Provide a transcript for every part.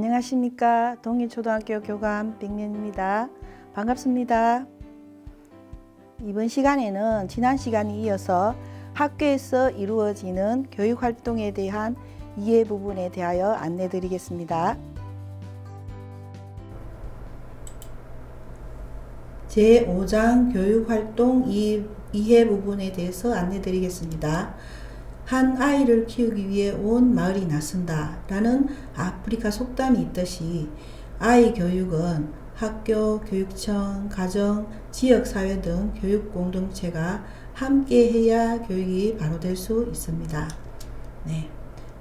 안녕하십니까. 동일초등학교 교감 백면입니다. 반갑습니다. 이번 시간에는 지난 시간에 이어서 학교에서 이루어지는 교육활동에 대한 이해 부분에 대하여 안내 드리겠습니다. 제5장 교육활동 이해 부분에 대해서 안내 드리겠습니다. 한 아이를 키우기 위해 온 마을이 나선다 라는 아프리카 속담이 있듯이 아이 교육은 학교, 교육청, 가정, 지역사회 등 교육 공동체가 함께 해야 교육이 바로 될 수 있습니다.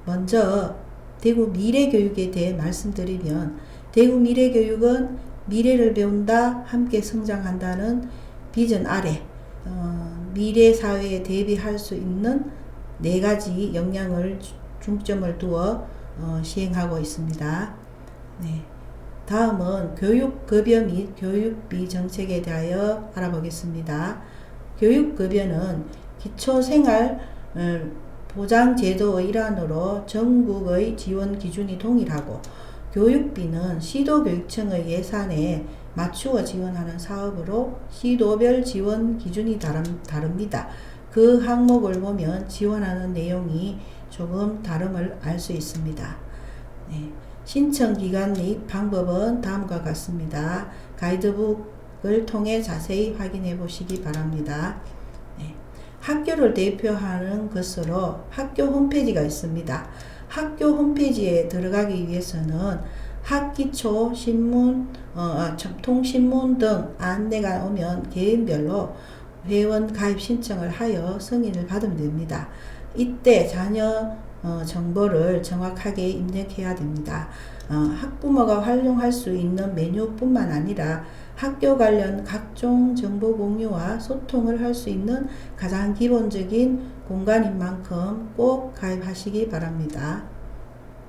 먼저 대구 미래교육에 대해 말씀드리면 대구 미래교육은 미래를 배운다, 함께 성장한다는 비전 아래 미래 사회에 대비할 수 있는 4가지 역량을 중점을 두어 시행하고 있습니다. 다음은 교육급여 및 교육비 정책에 대하여 알아보겠습니다. 교육급여는 기초생활보장제도의 일환으로 전국의 지원 기준이 동일하고 교육비는 시도교육청의 예산에 맞추어 지원하는 사업으로 시도별 지원 기준이 다릅니다. 그 항목을 보면 지원하는 내용이 조금 다름을 알 수 있습니다. 신청 기간 및 방법은 다음과 같습니다. 가이드북을 통해 자세히 확인해 보시기 바랍니다. 학교를 대표하는 것으로 학교 홈페이지가 있습니다. 학교 홈페이지에 들어가기 위해서는 학기초 신문, 전통신문 등 안내가 오면 개인별로 회원 가입 신청을 하여 승인을 받으면 됩니다. 이때 자녀 정보를 정확하게 입력해야 됩니다. 학부모가 활용할 수 있는 메뉴뿐만 아니라 학교 관련 각종 정보 공유와 소통을 할 수 있는 가장 기본적인 공간인 만큼 꼭 가입하시기 바랍니다.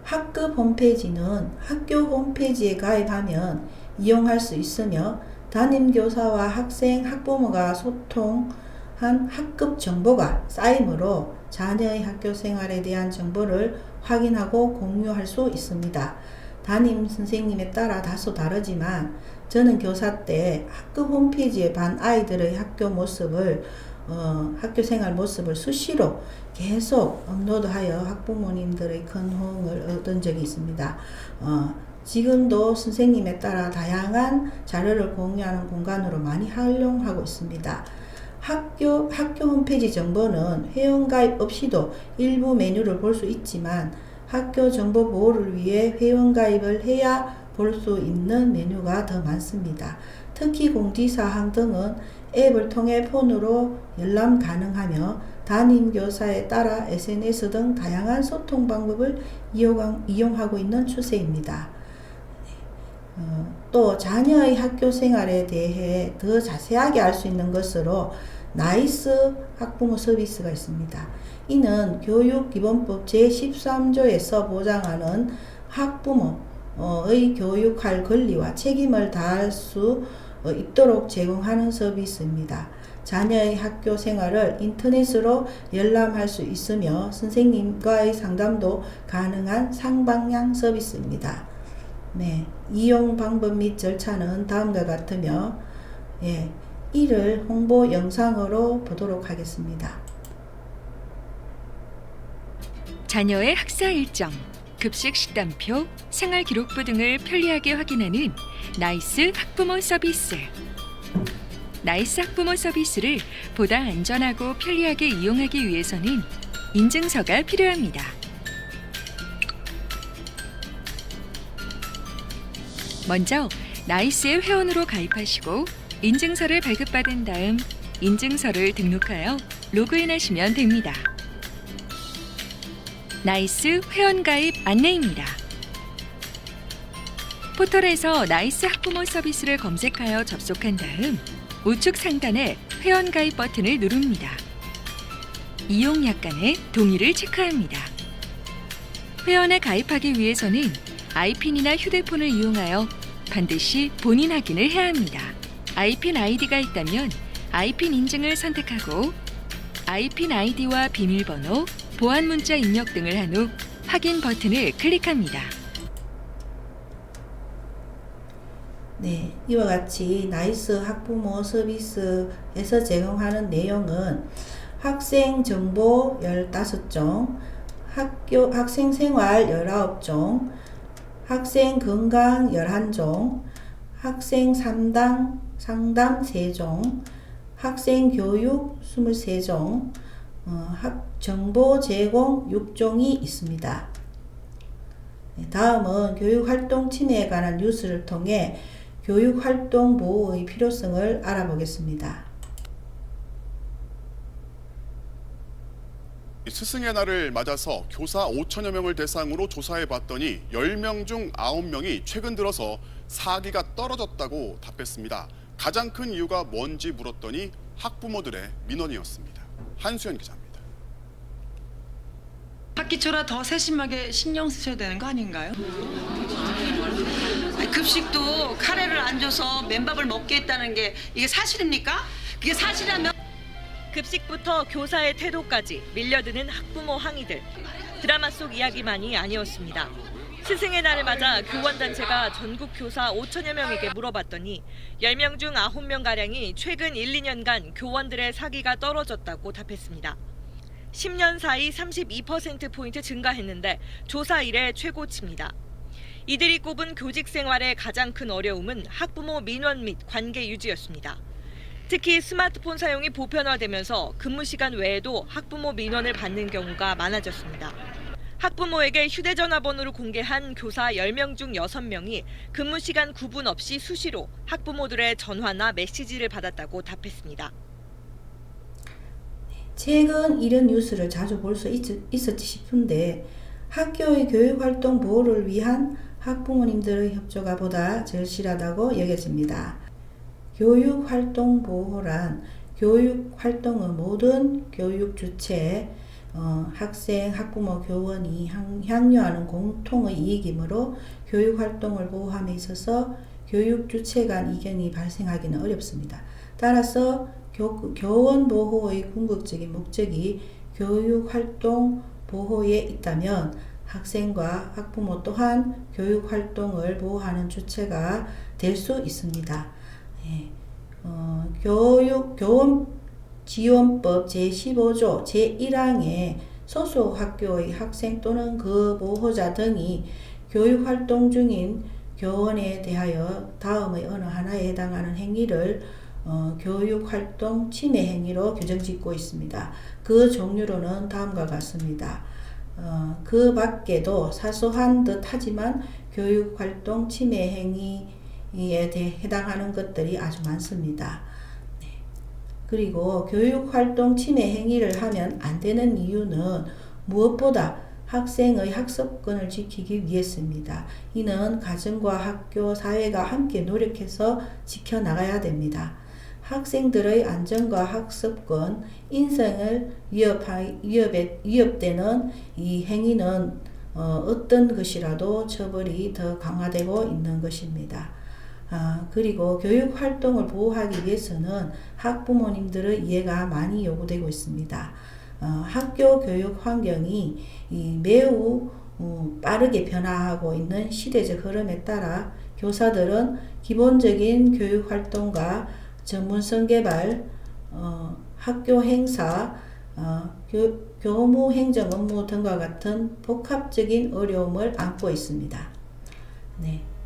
학급 홈페이지는 학교 홈페이지에 가입하면 이용할 수 있으며 담임교사와 학생, 학부모가 소통한 학급 정보가 쌓이므로 자녀의 학교 생활에 대한 정보를 확인하고 공유할 수 있습니다. 담임 선생님에 따라 다소 다르지만 저는 교사 때 학급 홈페이지에 반 아이들의 학교 생활 모습을 수시로 계속 업로드하여 학부모님들의 큰 호응을 얻은 적이 있습니다. 지금도 선생님에 따라 다양한 자료를 공유하는 공간으로 많이 활용하고 있습니다. 학교 홈페이지 정보는 회원가입 없이도 일부 메뉴를 볼 수 있지만 학교 정보 보호를 위해 회원가입을 해야 볼 수 있는 메뉴가 더 많습니다. 특히 공지사항 등은 앱을 통해 폰으로 열람 가능하며 담임교사에 따라 SNS 등 다양한 소통 방법을 이용하고 있는 추세입니다. 또 자녀의 학교 생활에 대해 더 자세하게 알 수 있는 것으로 나이스 학부모 서비스가 있습니다. 이는 교육기본법 제13조에서 보장하는 학부모의 교육할 권리와 책임을 다할 수 있도록 제공하는 서비스입니다. 자녀의 학교 생활을 인터넷으로 열람할 수 있으며 선생님과의 상담도 가능한 상방향 서비스입니다. 이용 방법 및 절차는 다음과 같으며 이를 홍보 영상으로 보도록 하겠습니다. 자녀의 학사 일정, 급식 식단표, 생활 기록부 등을 편리하게 확인하는 나이스 학부모 서비스. 나이스 학부모 서비스를 보다 안전하고 편리하게 이용하기 위해서는 인증서가 필요합니다. 먼저 나이스의 회원으로 가입하시고 인증서를 발급받은 다음 인증서를 등록하여 로그인하시면 됩니다. 나이스 회원가입 안내입니다. 포털에서 나이스 학부모 서비스를 검색하여 접속한 다음 우측 상단에 회원가입 버튼을 누릅니다. 이용 약관에 동의를 체크합니다. 회원에 가입하기 위해서는 아이핀이나 휴대폰을 이용하여 반드시 본인 확인을 해야 합니다. 아이핀 아이디가 있다면 아이핀 인증을 선택하고 아이핀 아이디와 비밀번호, 보안 문자 입력 등을 한 후 확인 버튼을 클릭합니다. 네, 이와 같이 나이스 학부모 서비스에서 제공하는 내용은 학생 정보 15종, 학생 생활 19종, 학생 건강 11종, 학생 상담 3종, 학생 교육 23종, 정보 제공 6종이 있습니다. 다음은 교육활동 침해에 관한 뉴스를 통해 교육활동 보호의 필요성을 알아보겠습니다. 스승의 날을 맞아서 교사 5천여 명을 대상으로 조사해 봤더니 10명 중 9명이 최근 들어서 사기가 떨어졌다고 답했습니다. 가장 큰 이유가 뭔지 물었더니 학부모들의 민원이었습니다. 한수연 기자입니다. 학기 초라 더 세심하게 신경 쓰셔야 되는 거 아닌가요? 급식도 카레를 안 줘서 맨밥을 먹게 했다는 게 이게 사실입니까? 그게 사실이라면 급식부터 교사의 태도까지 밀려드는 학부모 항의들. 드라마 속 이야기만이 아니었습니다. 스승의 날을 맞아 교원단체가 전국 교사 5천여 명에게 물어봤더니 10명 중 9명가량이 최근 1, 2년간 교원들의 사기가 떨어졌다고 답했습니다. 10년 사이 32%포인트 증가했는데 조사 이래 최고치입니다. 이들이 꼽은 교직 생활의 가장 큰 어려움은 학부모 민원 및 관계 유지였습니다. 특히 스마트폰 사용이 보편화되면서 근무 시간 외에도 학부모 민원을 받는 경우가 많아졌습니다. 학부모에게 휴대전화 번호를 공개한 교사 10명 중 6명이 근무 시간 구분 없이 수시로 학부모들의 전화나 메시지를 받았다고 답했습니다. 최근 이런 뉴스를 자주 볼 수 있었지 싶은데 학교의 교육활동 보호를 위한 학부모님들의 협조가 보다 절실하다고 여겨집니다. 교육활동 보호란 교육활동의 모든 교육 주체, 학생, 학부모, 교원이 향유하는 공통의 이익이므로 교육활동을 보호함에 있어서 교육 주체 간 이견이 발생하기는 어렵습니다. 따라서 교원 보호의 궁극적인 목적이 교육활동 보호에 있다면 학생과 학부모 또한 교육활동을 보호하는 주체가 될 수 있습니다. 교원지원법 제15조 제1항에 소속 학교의 학생 또는 그 보호자 등이 교육활동 중인 교원에 대하여 다음의 어느 하나에 해당하는 행위를 교육활동 침해 행위로 규정짓고 있습니다. 그 종류로는 다음과 같습니다. 그 밖에도 사소한 듯 하지만 교육활동 침해 행위에 해당하는 것들이 아주 많습니다. 그리고 교육활동 침해 행위를 하면 안 되는 이유는 무엇보다 학생의 학습권을 지키기 위해서입니다. 이는 가정과 학교, 사회가 함께 노력해서 지켜나가야 됩니다. 학생들의 안전과 학습권, 인생을 위협되는 이 행위는 어떤 것이라도 처벌이 더 강화되고 있는 것입니다. 그리고 교육활동을 보호하기 위해서는 학부모님들의 이해가 많이 요구되고 있습니다. 학교 교육 환경이 매우 빠르게 변화하고 있는 시대적 흐름에 따라 교사들은 기본적인 교육활동과 전문성 개발, 학교 행사, 교무 행정 업무 등과 같은 복합적인 어려움을 안고 있습니다.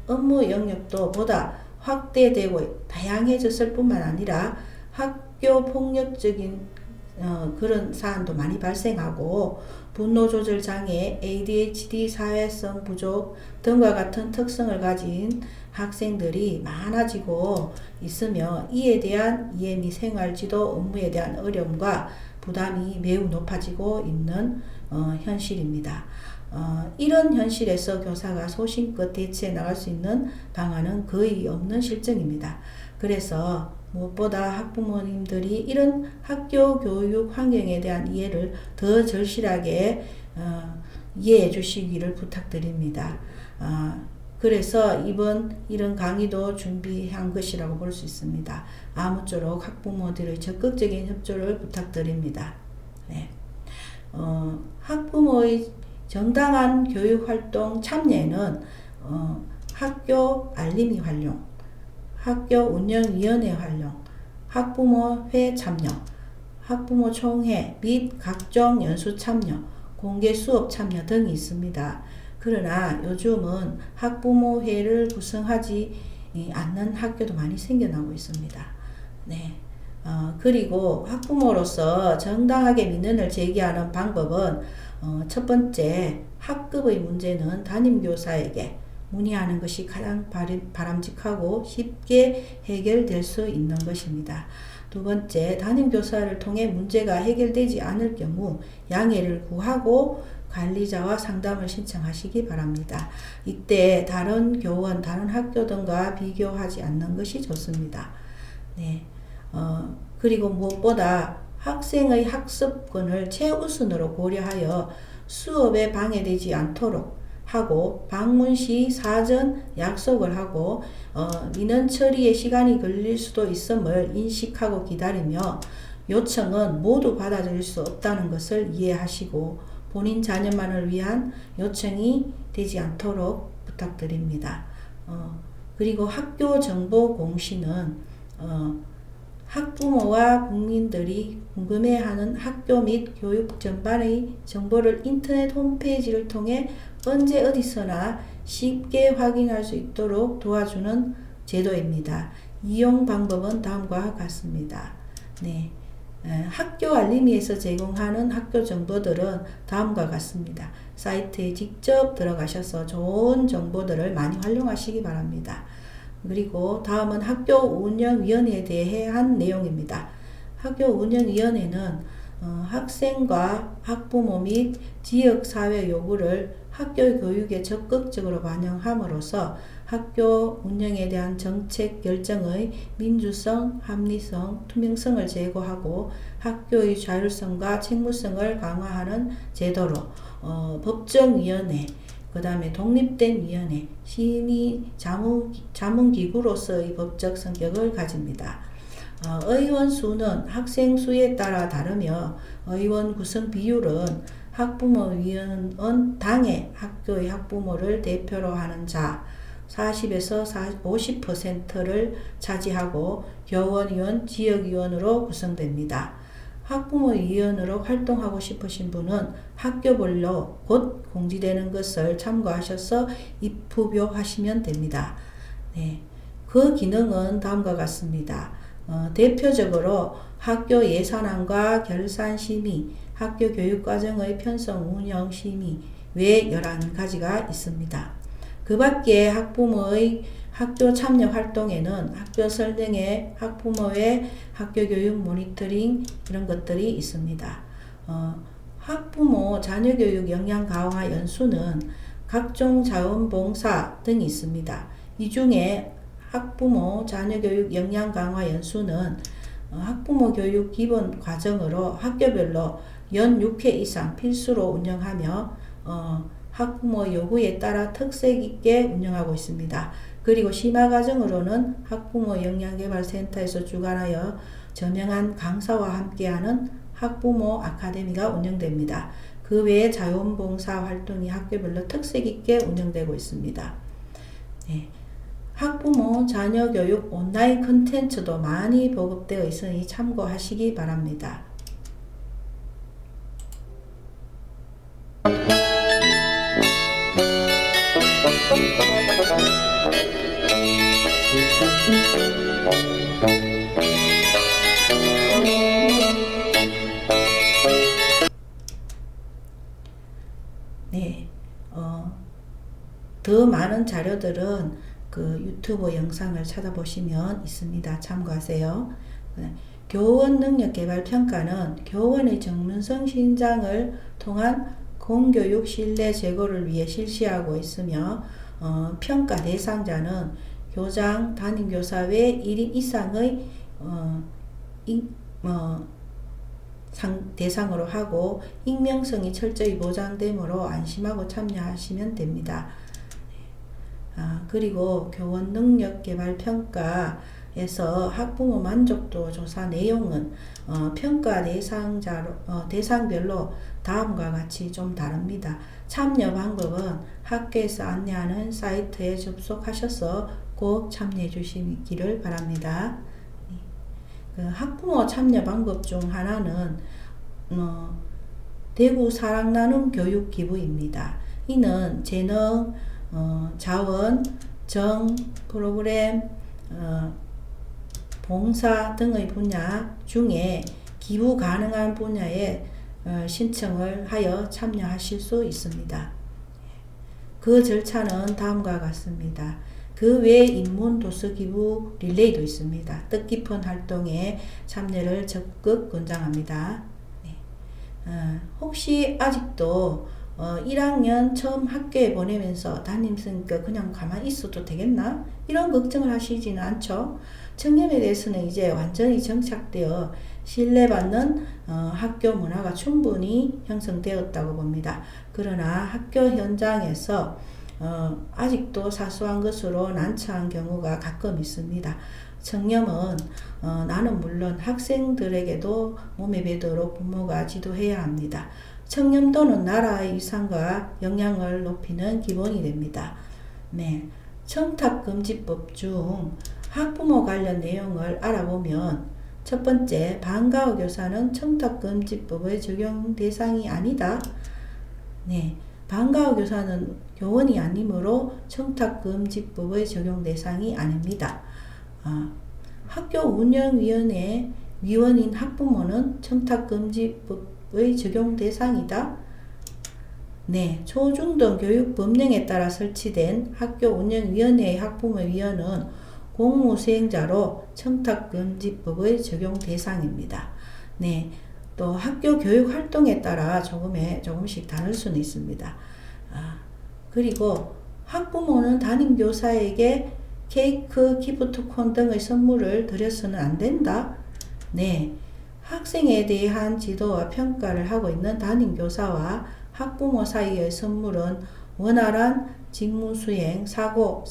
업무 영역도 보다 확대되고 다양해졌을 뿐만 아니라 학교 폭력적인 그런 사안도 많이 발생하고 분노 조절 장애, ADHD, 사회성 부족 등과 같은 특성을 가진 학생들이 많아지고 있으며 이에 대한 이해 및 생활지도 업무에 대한 어려움과 부담이 매우 높아지고 있는 현실입니다. 이런 현실에서 교사가 소신껏 대처해 나갈 수 있는 방안은 거의 없는 실정입니다. 그래서 무엇보다 학부모님들이 이런 학교 교육 환경에 대한 이해를 더 절실하게 이해해 주시기를 부탁드립니다. 그래서 이런 강의도 준비한 것이라고 볼 수 있습니다. 아무쪼록 학부모들의 적극적인 협조를 부탁드립니다. 학부모의 정당한 교육활동 참여에는 학교 알림이 활용, 학교 운영위원회 활용, 학부모 회 참여, 학부모 총회 및 각종 연수 참여, 공개 수업 참여 등이 있습니다. 그러나 요즘은 학부모회를 구성하지 않는 학교도 많이 생겨나고 있습니다. 네. 그리고 학부모로서 정당하게 민원을 제기하는 방법은 첫 번째, 학급의 문제는 담임교사에게 문의하는 것이 가장 바람직하고 쉽게 해결될 수 있는 것입니다. 두 번째, 담임교사를 통해 문제가 해결되지 않을 경우 양해를 구하고 관리자와 상담을 신청하시기 바랍니다. 이때 다른 교원, 다른 학교 등과 비교하지 않는 것이 좋습니다. 네. 그리고 무엇보다 학생의 학습권을 최우선으로 고려하여 수업에 방해되지 않도록 하고 방문 시 사전 약속을 하고 민원 처리에 시간이 걸릴 수도 있음을 인식하고 기다리며 요청은 모두 받아들일 수 없다는 것을 이해하시고 본인 자녀만을 위한 요청이 되지 않도록 부탁드립니다. 그리고 학교 정보 공시는 학부모와 국민들이 궁금해하는 학교 및 교육 전반의 정보를 인터넷 홈페이지를 통해 언제 어디서나 쉽게 확인할 수 있도록 도와주는 제도입니다. 이용 방법은 다음과 같습니다. 네. 학교 알림이에서 제공하는 학교 정보들은 다음과 같습니다. 사이트에 직접 들어가셔서 좋은 정보들을 많이 활용하시기 바랍니다. 그리고 다음은 학교 운영위원회에 대한 내용입니다. 학교 운영위원회는 학생과 학부모 및 지역사회 요구를 학교 교육에 적극적으로 반영함으로써 학교 운영에 대한 정책 결정의 민주성, 합리성, 투명성을 제고하고 학교의 자율성과 책무성을 강화하는 제도로 법정위원회, 그 다음에 독립된 위원회, 심의 자문기구로서의 법적 성격을 가집니다. 의원 수는 학생 수에 따라 다르며 의원 구성 비율은 학부모위원은 당의 학교의 학부모를 대표로 하는 자 40에서 50%를 차지하고 교원위원, 지역위원으로 구성됩니다. 학부모위원으로 활동하고 싶으신 분은 학교별로 곧 공지되는 것을 참고하셔서 입후보 하시면 됩니다. 네, 그 기능은 다음과 같습니다. 대표적으로 학교 예산안과 결산 심의, 학교 교육과정의 편성 운영 심의 외 11가지가 있습니다. 그 밖에 학부모의 학교 참여 활동에는 학교 설명회, 학부모의 학교 교육 모니터링 이런 것들이 있습니다. 학부모 자녀교육 역량 강화 연수는 각종 자원봉사 등이 있습니다. 이 중에 학부모 자녀교육 역량 강화 연수는 학부모 교육 기본 과정으로 학교별로 연 6회 이상 필수로 운영하며 학부모 요구에 따라 특색 있게 운영하고 있습니다. 그리고 심화 과정으로는 학부모 역량개발센터에서 주관하여 저명한 강사와 함께하는 학부모 아카데미가 운영됩니다. 그 외에 자원봉사 활동이 학교별로 특색 있게 운영되고 있습니다. 네. 학부모 자녀교육 온라인 콘텐츠도 많이 보급되어 있으니 참고하시기 바랍니다. 네, 더 많은 자료들은 그 유튜브 영상을 찾아보시면 있습니다. 참고하세요. 교원 능력 개발 평가는 교원의 전문성 신장을 통한 공교육 신뢰 제고를 위해 실시하고 있으며 평가 대상자는 교장, 담임교사 외 1인 이상의 대상으로 하고 익명성이 철저히 보장되므로 안심하고 참여하시면 됩니다. 그리고 교원 능력 개발 평가에서 학부모 만족도 조사 내용은 평가 대상별로 다음과 같이 좀 다릅니다. 참여 방법은 학교에서 안내하는 사이트에 접속하셔서 꼭 참여해 주시기를 바랍니다. 그 학부모 참여 방법 중 하나는 대구 사랑 나눔 교육 기부입니다. 이는 재능, 자원, 정, 프로그램, 봉사 등의 분야 중에 기부 가능한 분야에 신청을 하여 참여하실 수 있습니다. 그 절차는 다음과 같습니다. 그 외에 인문 도서 기부 릴레이도 있습니다. 뜻깊은 활동에 참여를 적극 권장합니다. 혹시 아직도 1학년 처음 학교에 보내면서 담임선생님께 그냥 가만히 있어도 되겠나? 이런 걱정을 하시지는 않죠. 청렴에 대해서는 이제 완전히 정착되어 신뢰받는 학교 문화가 충분히 형성되었다고 봅니다. 그러나 학교 현장에서 아직도 사소한 것으로 난처한 경우가 가끔 있습니다. 청렴은 나는 물론 학생들에게도 몸에 배도록 부모가 지도해야 합니다. 청렴도는 나라의 위상과 역량을 높이는 기본이 됩니다. 네, 청탁금지법 중 학부모 관련 내용을 알아보면 첫 번째, 방과후 교사는 청탁금지법의 적용 대상이 아니다. 네, 방과후 교사는 교원이 아니므로 청탁금지법의 적용 대상이 아닙니다. 학교 운영위원회 위원인 학부모는 청탁금지법의 적용 대상이다. 네, 초중등 교육법령에 따라 설치된 학교 운영위원회의 학부모위원은 공무수행자로 청탁금지법의 적용 대상입니다. 네, 또 학교 교육활동에 따라 조금씩 다를 수는 있습니다. 그리고 학부모는 담임교사에게 케이크, 기프트콘 등의 선물을 드려서는 안 된다. 네, 학생에 대한 지도와 평가를 하고 있는 담임교사와 학부모 사이의 선물은 원활한 직무수행, 사교,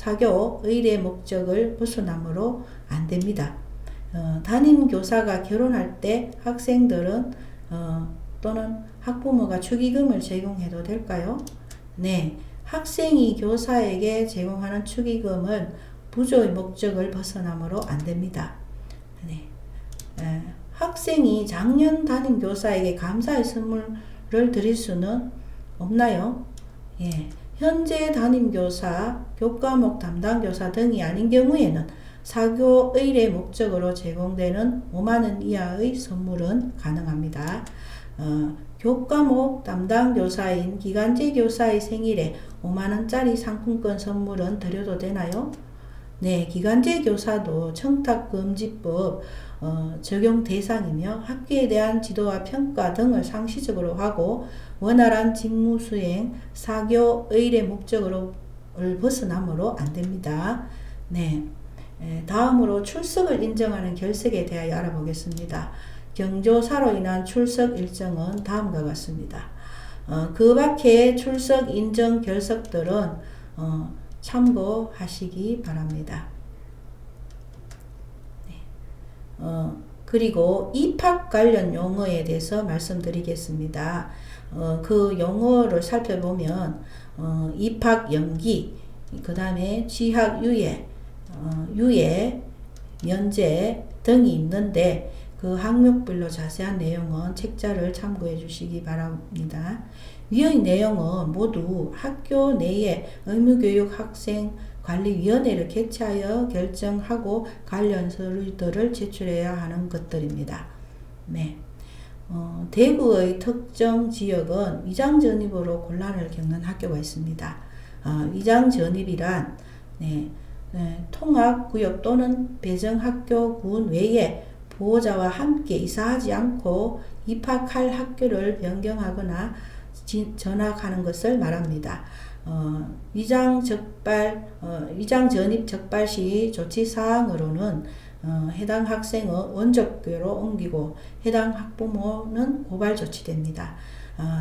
의례 목적을 벗어나므로 안 됩니다. 담임교사가 결혼할 때 학생들은 또는 학부모가 축의금을 제공해도 될까요? 네, 학생이 교사에게 제공하는 축의금은 부조의 목적을 벗어나므로 안 됩니다. 네, 학생이 작년 담임교사에게 감사의 선물을 드릴 수는 없나요? 예, 현재 담임교사, 교과목 담당교사 등이 아닌 경우에는 사교 의례 목적으로 제공되는 5만원 이하의 선물은 가능합니다. 교과목 담당교사인 기간제 교사의 생일에 5만원짜리 상품권 선물은 드려도 되나요? 네, 기간제 교사도 청탁금지법 적용 대상이며 학교에 대한 지도와 평가 등을 상시적으로 하고 원활한 직무수행, 사교 의례 목적을 벗어나므로 안 됩니다. 네, 다음으로 출석을 인정하는 결석에 대하여 알아보겠습니다. 경조사로 인한 출석 일정은 다음과 같습니다. 그 밖에 출석 인정 결석들은 참고하시기 바랍니다. 네. 그리고 입학 관련 용어에 대해서 말씀드리겠습니다. 그 용어를 살펴보면 입학 연기, 그 다음에 취학 유예, 면제 등이 있는데 그 항목별로 자세한 내용은 책자를 참고해 주시기 바랍니다. 위의 내용은 모두 학교 내에 의무교육 학생관리위원회를 개최하여 결정하고 관련 서류들을 제출해야 하는 것들입니다. 네. 대구의 특정 지역은 위장전입으로 곤란을 겪는 학교가 있습니다. 위장전입이란 통합구역 또는 배정학교군 외에 보호자와 함께 이사하지 않고 입학할 학교를 변경하거나 전학하는 것을 말합니다. 위장전입 적발 시 조치사항으로는 해당 학생의 원적교로 옮기고 해당 학부모는 고발 조치됩니다.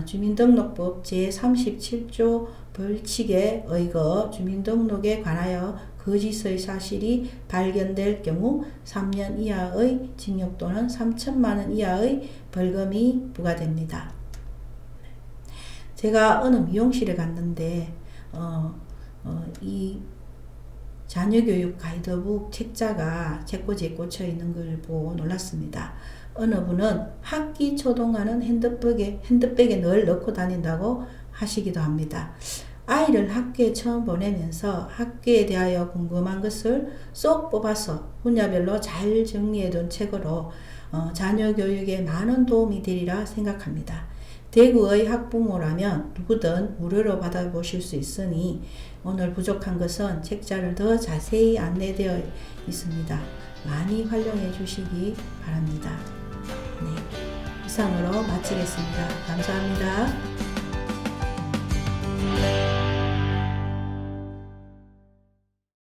주민등록법 제37조 벌칙에 의거 주민등록에 관하여 거짓의 사실이 발견될 경우 3년 이하의 징역 또는 3천만 원 이하의 벌금이 부과됩니다. 제가 어느 미용실에 갔는데 자녀교육 가이드북 책자가 책꽂이에 꽂혀 있는 걸 보고 놀랐습니다. 어느 분은 학기 초동화는 핸드백에 늘 넣고 다닌다고 하시기도 합니다. 아이를 학교에 처음 보내면서 학교에 대하여 궁금한 것을 쏙 뽑아서 분야별로 잘 정리해둔 책으로 자녀 교육에 많은 도움이 되리라 생각합니다. 대구의 학부모라면 누구든 무료로 받아보실 수 있으니 오늘 부족한 것은 책자를 더 자세히 안내되어 있습니다. 많이 활용해 주시기 바랍니다. 네, 이상으로 마치겠습니다. 감사합니다.